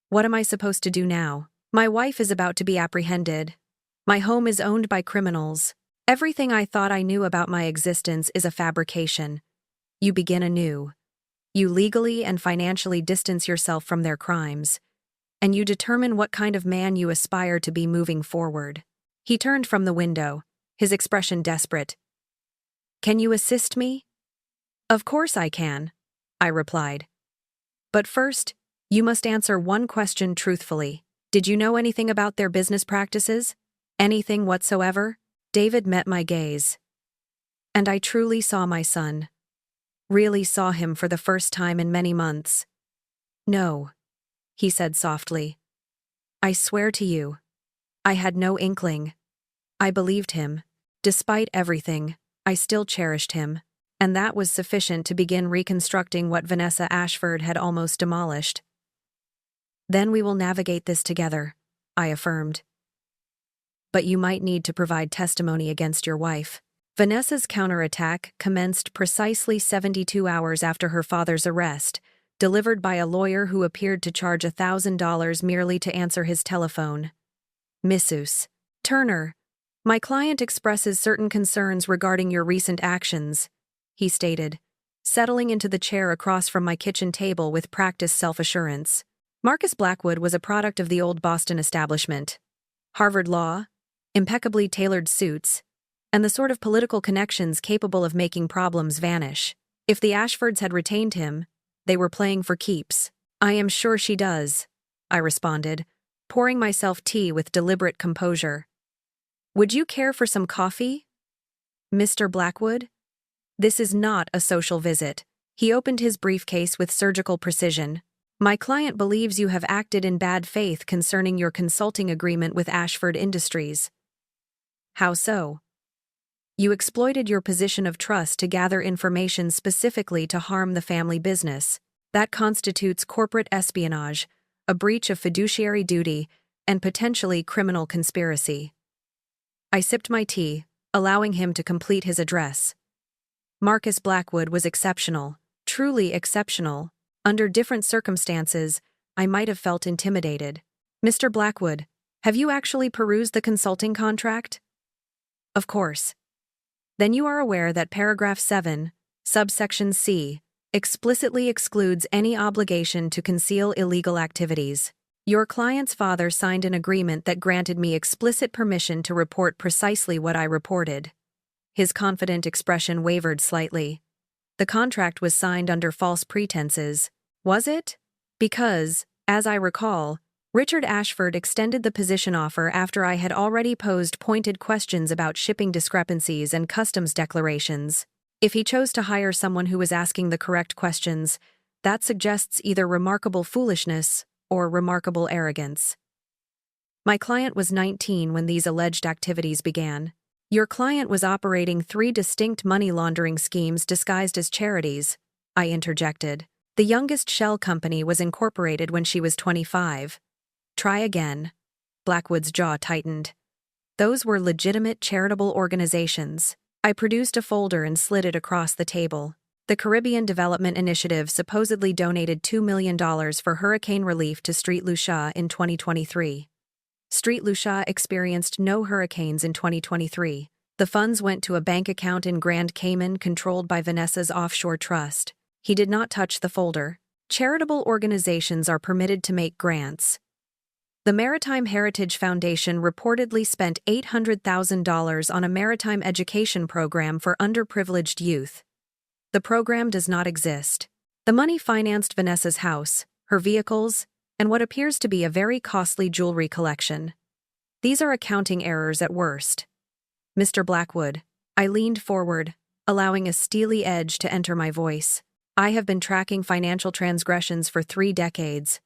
What am I supposed to do now? My wife is about to be apprehended. My home is owned by criminals. Everything I thought I knew about my existence is a fabrication. You begin anew. You legally and financially distance yourself from their crimes, and you determine what kind of man you aspire to be moving forward. He turned from the window, his expression desperate. Can you assist me? Of course I can, I replied. But first, you must answer one question truthfully. Did you know anything about their business practices? Anything whatsoever? David met my gaze. And I truly saw my son. Really saw him for the first time in many months. No, he said softly. I swear to you, I had no inkling. I believed him. Despite everything, I still cherished him, and that was sufficient to begin reconstructing what Vanessa Ashford had almost demolished. Then we will navigate this together, I affirmed. But you might need to provide testimony against your wife. Vanessa's counterattack commenced precisely 72 hours after her father's arrest, delivered by a lawyer who appeared to charge $1,000 merely to answer his telephone. Mrs. Turner, my client expresses certain concerns regarding your recent actions, he stated, settling into the chair across from my kitchen table with practiced self-assurance. Marcus Blackwood was a product of the old Boston establishment. Harvard Law, impeccably tailored suits, and the sort of political connections capable of making problems vanish. If the Ashfords had retained him, they were playing for keeps. I am sure she does, I responded, pouring myself tea with deliberate composure. Would you care for some coffee? Mr. Blackwood? This is not a social visit. He opened his briefcase with surgical precision. My client believes you have acted in bad faith concerning your consulting agreement with Ashford Industries. How so? You exploited your position of trust to gather information specifically to harm the family business. That constitutes corporate espionage, a breach of fiduciary duty, and potentially criminal conspiracy. I sipped my tea, allowing him to complete his address. Marcus Blackwood was exceptional, truly exceptional. Under different circumstances, I might have felt intimidated. Mr. Blackwood, have you actually perused the consulting contract? Of course. Then you are aware that paragraph 7, subsection C, explicitly excludes any obligation to conceal illegal activities. Your client's father signed an agreement that granted me explicit permission to report precisely what I reported. His confident expression wavered slightly. The contract was signed under false pretenses. Was it? Because, as I recall, Richard Ashford extended the position offer after I had already posed pointed questions about shipping discrepancies and customs declarations. If he chose to hire someone who was asking the correct questions, that suggests either remarkable foolishness or remarkable arrogance. My client was 19 when these alleged activities began. Your client was operating 3 distinct money laundering schemes disguised as charities, I interjected. The youngest shell company was incorporated when she was 25. Try again. Blackwood's jaw tightened. Those were legitimate charitable organizations. I produced a folder and slid it across the table. The Caribbean Development Initiative supposedly donated $2 million for hurricane relief to St. Lucia in 2023. St. Lucia experienced no hurricanes in 2023. The funds went to a bank account in Grand Cayman controlled by Vanessa's offshore trust. He did not touch the folder. Charitable organizations are permitted to make grants. The Maritime Heritage Foundation reportedly spent $800,000 on a maritime education program for underprivileged youth. The program does not exist. The money financed Vanessa's house, her vehicles, and what appears to be a very costly jewelry collection. These are accounting errors at worst. Mr. Blackwood, I leaned forward, allowing a steely edge to enter my voice. I have been tracking financial transgressions for 3 decades.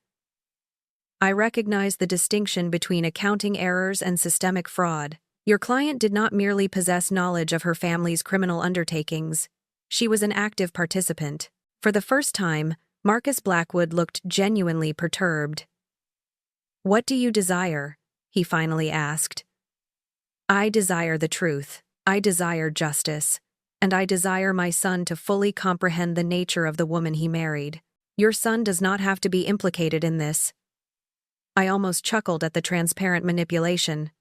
I recognize the distinction between accounting errors and systemic fraud. Your client did not merely possess knowledge of her family's criminal undertakings. She was an active participant. For the first time, Marcus Blackwood looked genuinely perturbed. What do you desire? He finally asked. I desire the truth. I desire justice. And I desire my son to fully comprehend the nature of the woman he married. Your son does not have to be implicated in this. I almost chuckled at the transparent manipulation.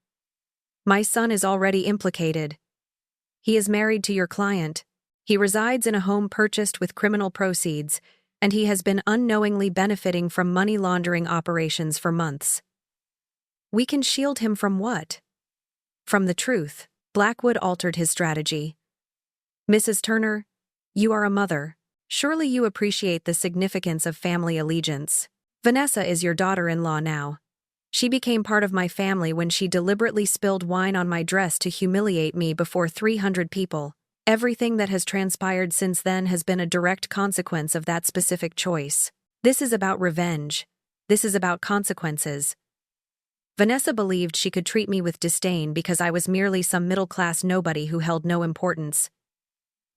My son is already implicated. He is married to your client. He resides in a home purchased with criminal proceeds, and he has been unknowingly benefiting from money laundering operations for months. We can shield him from what? From the truth. Blackwood altered his strategy. Mrs. Turner, you are a mother. Surely you appreciate the significance of family allegiance. Vanessa is your daughter-in-law now. She became part of my family when she deliberately spilled wine on my dress to humiliate me before 300 people. Everything that has transpired since then has been a direct consequence of that specific choice. This is about revenge. This is about consequences. Vanessa believed she could treat me with disdain because I was merely some middle-class nobody who held no importance.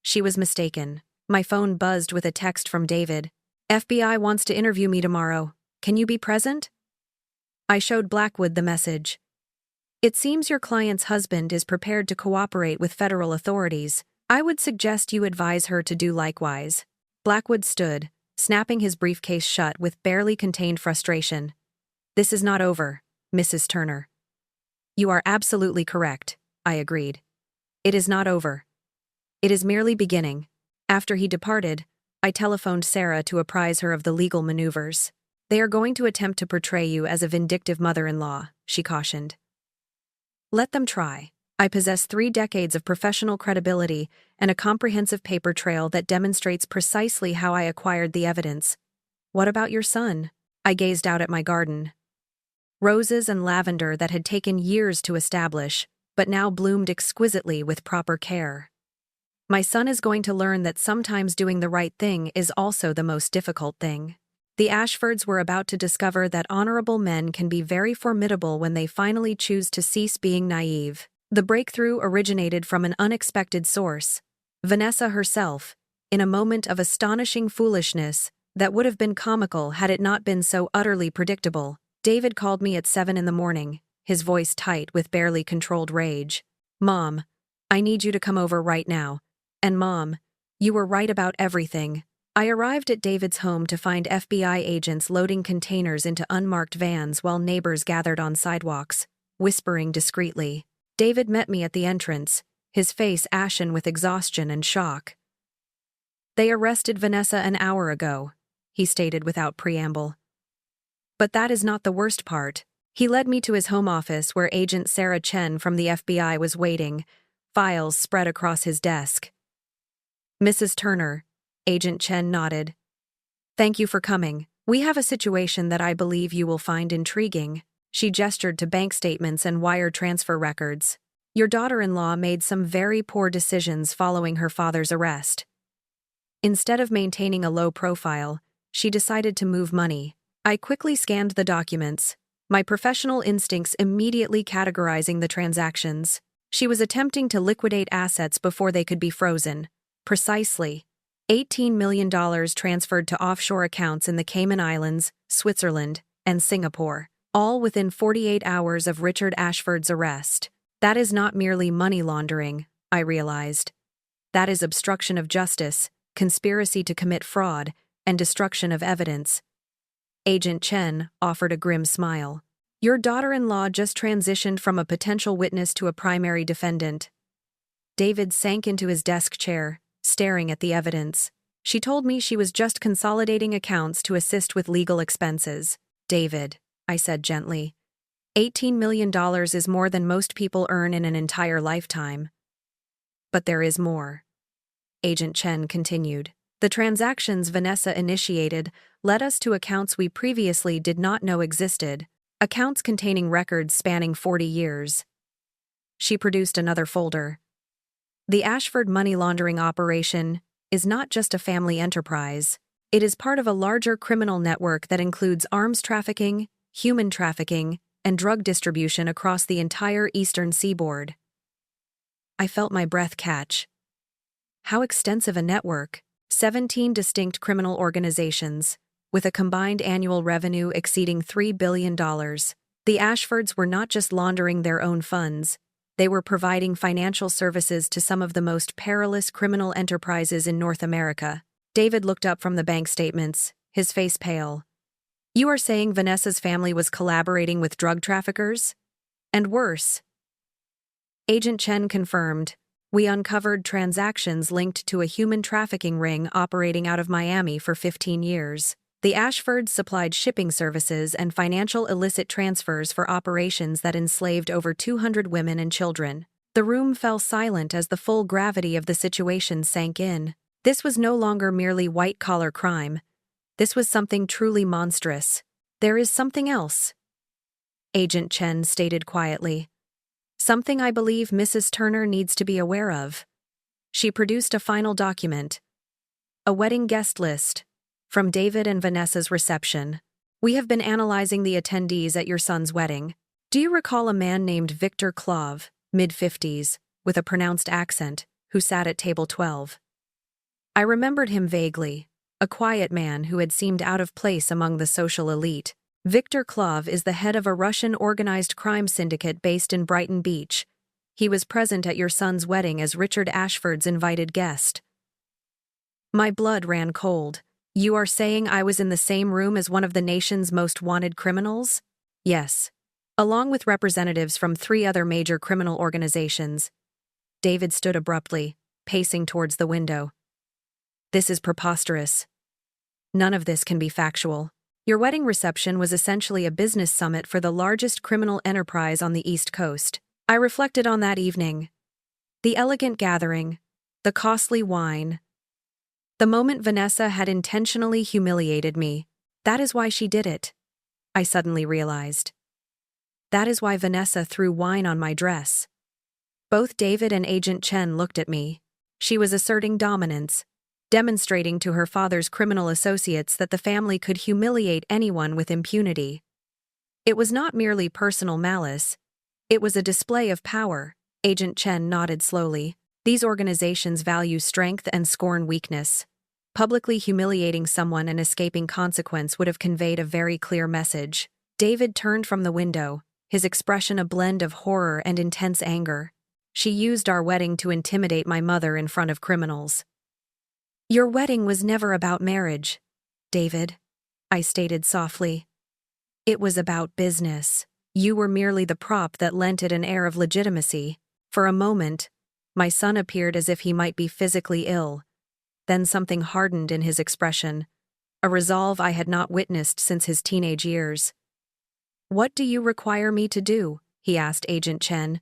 She was mistaken. My phone buzzed with a text from David. FBI wants to interview me tomorrow. Can you be present? I showed Blackwood the message. It seems your client's husband is prepared to cooperate with federal authorities. I would suggest you advise her to do likewise. Blackwood stood, snapping his briefcase shut with barely contained frustration. This is not over, Mrs. Turner. You are absolutely correct, I agreed. It is not over. It is merely beginning. After he departed, I telephoned Sarah to apprise her of the legal maneuvers. They are going to attempt to portray you as a vindictive mother-in-law, she cautioned. Let them try. I possess 3 decades of professional credibility and a comprehensive paper trail that demonstrates precisely how I acquired the evidence. What about your son? I gazed out at my garden. Roses and lavender that had taken years to establish, but now bloomed exquisitely with proper care. My son is going to learn that sometimes doing the right thing is also the most difficult thing. The Ashfords were about to discover that honorable men can be very formidable when they finally choose to cease being naive. The breakthrough originated from an unexpected source, Vanessa herself, in a moment of astonishing foolishness that would have been comical had it not been so utterly predictable. David called me at 7 in the morning, his voice tight with barely controlled rage. Mom, I need you to come over right now. And Mom, you were right about everything. I arrived at David's home to find FBI agents loading containers into unmarked vans while neighbors gathered on sidewalks, whispering discreetly. David met me at the entrance, his face ashen with exhaustion and shock. They arrested Vanessa an hour ago, he stated without preamble. But that is not the worst part. He led me to his home office where Agent Sarah Chen from the FBI was waiting, files spread across his desk. Mrs. Turner, Agent Chen nodded. Thank you for coming. We have a situation that I believe you will find intriguing. She gestured to bank statements and wire transfer records. Your daughter-in-law made some very poor decisions following her father's arrest. Instead of maintaining a low profile, she decided to move money. I quickly scanned the documents, my professional instincts immediately categorizing the transactions. She was attempting to liquidate assets before they could be frozen. Precisely. $18 million transferred to offshore accounts in the Cayman Islands, Switzerland, and Singapore, all within 48 hours of Richard Ashford's arrest. That is not merely money laundering, I realized. That is obstruction of justice, conspiracy to commit fraud, and destruction of evidence. Agent Chen offered a grim smile. Your daughter-in-law just transitioned from a potential witness to a primary defendant. David sank into his desk chair, staring at the evidence. She told me she was just consolidating accounts to assist with legal expenses. David, I said gently, $18 million is more than most people earn in an entire lifetime. But there is more. Agent Chen continued. The transactions Vanessa initiated led us to accounts we previously did not know existed, accounts containing records spanning 40 years. She produced another folder. The Ashford money laundering operation is not just a family enterprise. It is part of a larger criminal network that includes arms trafficking, human trafficking, and drug distribution across the entire eastern seaboard. I felt my breath catch. How extensive a network! 17 distinct criminal organizations, with a combined annual revenue exceeding $3 billion. The Ashfords were not just laundering their own funds, They were providing financial services to some of the most perilous criminal enterprises in North America. David looked up from the bank statements, his face pale. You are saying Vanessa's family was collaborating with drug traffickers? And worse. Agent Chen confirmed. We uncovered transactions linked to a human trafficking ring operating out of Miami for 15 years. The Ashfords supplied shipping services and financial illicit transfers for operations that enslaved over 200 women and children. The room fell silent as the full gravity of the situation sank in. This was no longer merely white-collar crime. This was something truly monstrous. There is something else, Agent Chen stated quietly. Something I believe Mrs. Turner needs to be aware of. She produced a final document. A wedding guest list. From David and Vanessa's reception. We have been analyzing the attendees at your son's wedding. Do you recall a man named Victor Clove, mid-50s, with a pronounced accent, who sat at table 12? I remembered him vaguely, a quiet man who had seemed out of place among the social elite. Victor Clove is the head of a Russian organized crime syndicate based in Brighton Beach. He was present at your son's wedding as Richard Ashford's invited guest. My blood ran cold. You are saying I was in the same room as one of the nation's most wanted criminals? Yes. Along with representatives from 3 other major criminal organizations. David stood abruptly, pacing towards the window. This is preposterous. None of this can be factual. Your wedding reception was essentially a business summit for the largest criminal enterprise on the East Coast. I reflected on that evening. The elegant gathering, the costly wine. The moment Vanessa had intentionally humiliated me, that is why she did it. I suddenly realized. That is why Vanessa threw wine on my dress. Both David and Agent Chen looked at me. She was asserting dominance, demonstrating to her father's criminal associates that the family could humiliate anyone with impunity. It was not merely personal malice. It was a display of power. Agent Chen nodded slowly. These organizations value strength and scorn weakness. Publicly humiliating someone and escaping consequence would have conveyed a very clear message. David turned from the window, his expression a blend of horror and intense anger. She used our wedding to intimidate my mother in front of criminals. Your wedding was never about marriage, David, I stated softly. It was about business. You were merely the prop that lent it an air of legitimacy. For a moment, my son appeared as if he might be physically ill. Then something hardened in his expression, a resolve I had not witnessed since his teenage years. What do you require me to do? He asked Agent Chen.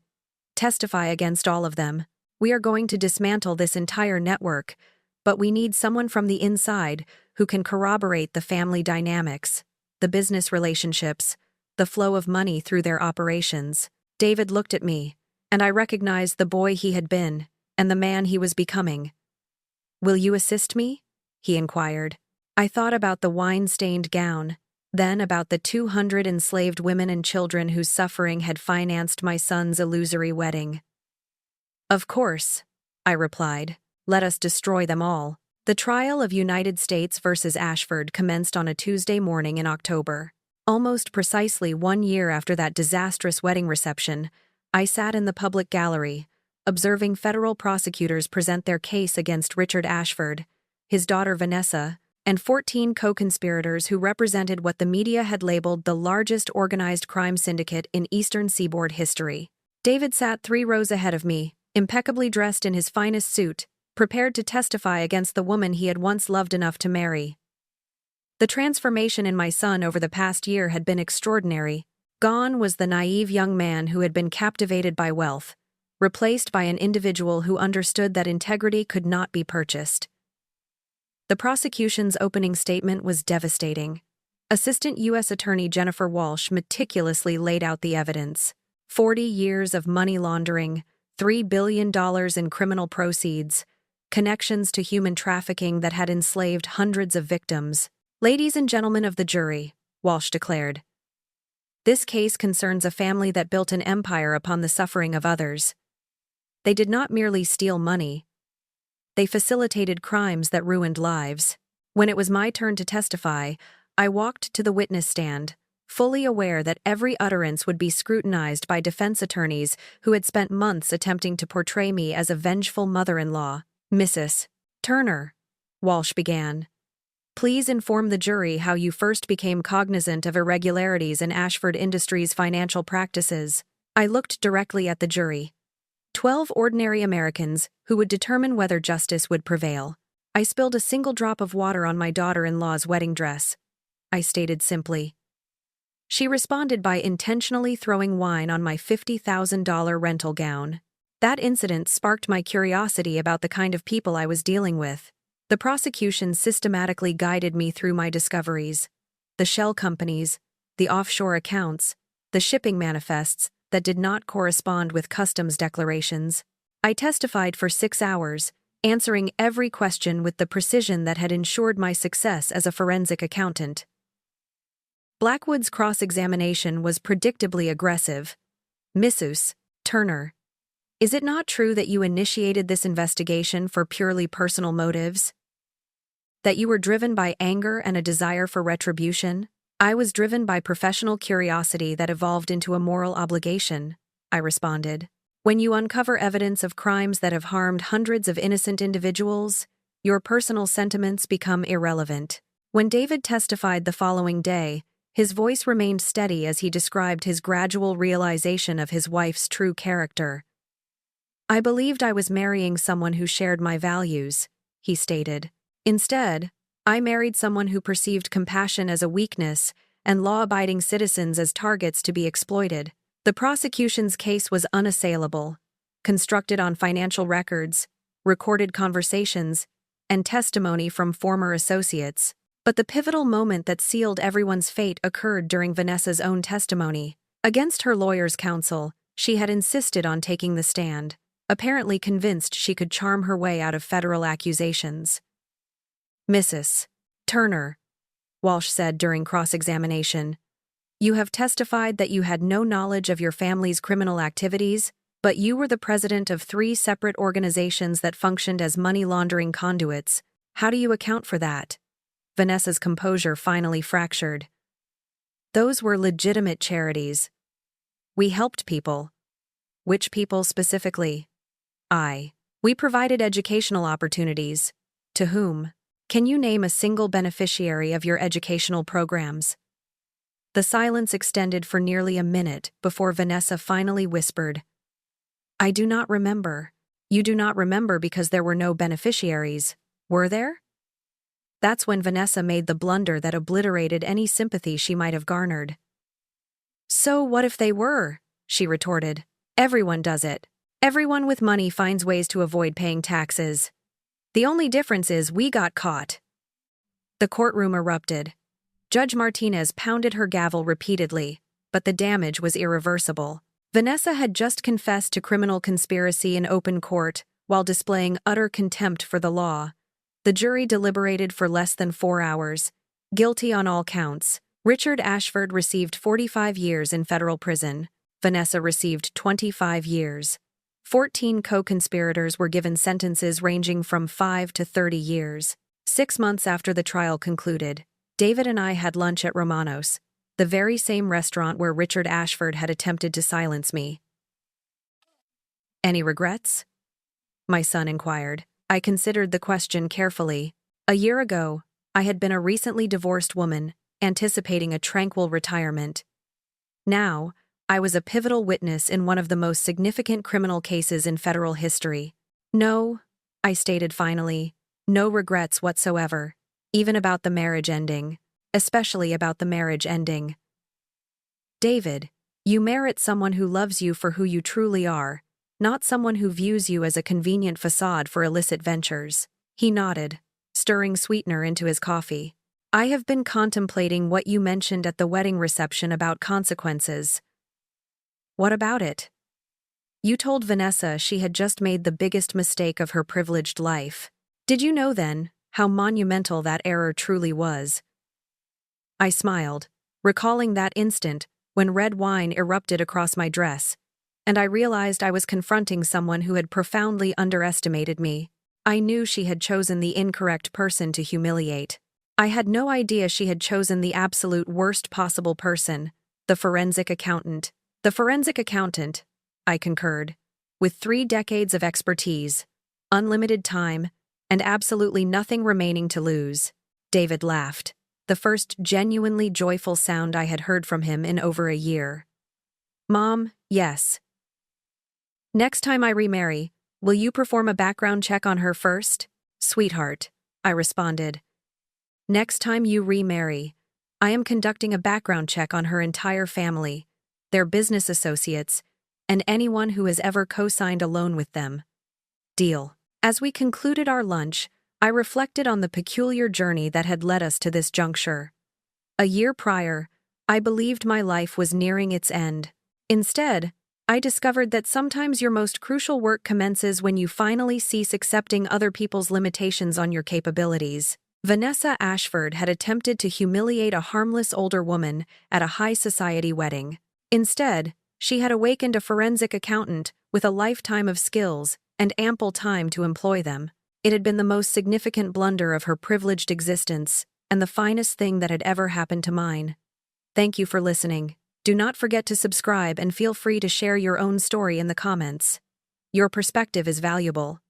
Testify against all of them. We are going to dismantle this entire network, but we need someone from the inside who can corroborate the family dynamics, the business relationships, the flow of money through their operations. David looked at me, and I recognized the boy he had been and the man he was becoming. Will you assist me? He inquired. I thought about the wine-stained gown, then about the 200 enslaved women and children whose suffering had financed my son's illusory wedding. Of course, I replied. Let us destroy them all. The trial of United States versus Ashford commenced on a Tuesday morning in October. Almost precisely 1 year after that disastrous wedding reception, I sat in the public gallery, observing federal prosecutors present their case against Richard Ashford, his daughter Vanessa, and 14 co-conspirators who represented what the media had labeled the largest organized crime syndicate in Eastern Seaboard history. David sat 3 rows ahead of me, impeccably dressed in his finest suit, prepared to testify against the woman he had once loved enough to marry. The transformation in my son over the past year had been extraordinary. Gone was the naive young man who had been captivated by wealth, replaced by an individual who understood that integrity could not be purchased. The prosecution's opening statement was devastating. Assistant U.S. Attorney Jennifer Walsh meticulously laid out the evidence. 40 years of money laundering, $3 billion in criminal proceeds, connections to human trafficking that had enslaved hundreds of victims. Ladies and gentlemen of the jury, Walsh declared. This case concerns a family that built an empire upon the suffering of others. They did not merely steal money. They facilitated crimes that ruined lives. When it was my turn to testify, I walked to the witness stand, fully aware that every utterance would be scrutinized by defense attorneys who had spent months attempting to portray me as a vengeful mother-in-law. "Mrs. Turner," Walsh began, "please inform the jury how you first became cognizant of irregularities in Ashford Industries' financial practices." I looked directly at the jury. 12 ordinary Americans who would determine whether justice would prevail. I spilled a single drop of water on my daughter-in-law's wedding dress, I stated simply. She responded by intentionally throwing wine on my $50,000 rental gown. That incident sparked my curiosity about the kind of people I was dealing with. The prosecution systematically guided me through my discoveries. The shell companies, the offshore accounts, the shipping manifests that did not correspond with customs declarations. I testified for 6 hours, answering every question with the precision that had ensured my success as a forensic accountant. Blackwood's cross-examination was predictably aggressive. "Mrs. Turner, is it not true that you initiated this investigation for purely personal motives? That you were driven by anger and a desire for retribution?" "I was driven by professional curiosity that evolved into a moral obligation," I responded. "When you uncover evidence of crimes that have harmed hundreds of innocent individuals, your personal sentiments become irrelevant." When David testified the following day, his voice remained steady as he described his gradual realization of his wife's true character. "I believed I was marrying someone who shared my values," he stated. "Instead, I married someone who perceived compassion as a weakness and law-abiding citizens as targets to be exploited." The prosecution's case was unassailable, constructed on financial records, recorded conversations, and testimony from former associates. But the pivotal moment that sealed everyone's fate occurred during Vanessa's own testimony. Against her lawyer's counsel, she had insisted on taking the stand, apparently convinced she could charm her way out of federal accusations. "Mrs. Turner," Walsh said during cross-examination, "you have testified that you had no knowledge of your family's criminal activities, but you were the president of 3 separate organizations that functioned as money laundering conduits. How do you account for that?" Vanessa's composure finally fractured. "Those were legitimate charities. We helped people." "Which people specifically?" "We provided educational opportunities." "To whom? Can you name a single beneficiary of your educational programs?" The silence extended for nearly a minute before Vanessa finally whispered, "I do not remember." "You do not remember because there were no beneficiaries, were there?" That's when Vanessa made the blunder that obliterated any sympathy she might have garnered. "So what if they were?" she retorted. "Everyone does it. Everyone with money finds ways to avoid paying taxes. The only difference is we got caught." The courtroom erupted. Judge Martinez pounded her gavel repeatedly, but the damage was irreversible. Vanessa had just confessed to criminal conspiracy in open court while displaying utter contempt for the law. The jury deliberated for less than 4 hours. Guilty on all counts. Richard Ashford received 45 years in federal prison. Vanessa received 25 years. 14 co-conspirators were given sentences ranging from 5 to 30 years. 6 months after the trial concluded, David and I had lunch at Romano's, the very same restaurant where Richard Ashford had attempted to silence me. "Any regrets?" my son inquired. I considered the question carefully. A year ago, I had been a recently divorced woman, anticipating a tranquil retirement. Now, I was a pivotal witness in one of the most significant criminal cases in federal history. "No," I stated finally, "no regrets whatsoever, even about the marriage ending, especially about the marriage ending." "David, you merit someone who loves you for who you truly are, not someone who views you as a convenient facade for illicit ventures." He nodded, stirring sweetener into his coffee. "I have been contemplating what you mentioned at the wedding reception about consequences." "What about it?" "You told Vanessa she had just made the biggest mistake of her privileged life. Did you know then how monumental that error truly was?" I smiled, recalling that instant when red wine erupted across my dress, and I realized I was confronting someone who had profoundly underestimated me. I knew she had chosen the incorrect person to humiliate. I had no idea she had chosen the absolute worst possible person, the forensic accountant. The forensic accountant, I concurred. With 3 decades of expertise, unlimited time, and absolutely nothing remaining to lose. David laughed, the first genuinely joyful sound I had heard from him in over a year. Mom, yes. Next time I remarry, will you perform a background check on her first? Sweetheart, I responded. Next time you remarry, I am conducting a background check on her entire family, their business associates, and anyone who has ever co-signed a loan with them. Deal. As we concluded our lunch, I reflected on the peculiar journey that had led us to this juncture. A year prior, I believed my life was nearing its end. Instead, I discovered that sometimes your most crucial work commences when you finally cease accepting other people's limitations on your capabilities. Vanessa Ashford had attempted to humiliate a harmless older woman at a high society wedding. Instead, she had awakened a forensic accountant with a lifetime of skills and ample time to employ them. It had been the most significant blunder of her privileged existence and the finest thing that had ever happened to mine. Thank you for listening. Do not forget to subscribe and feel free to share your own story in the comments. Your perspective is valuable.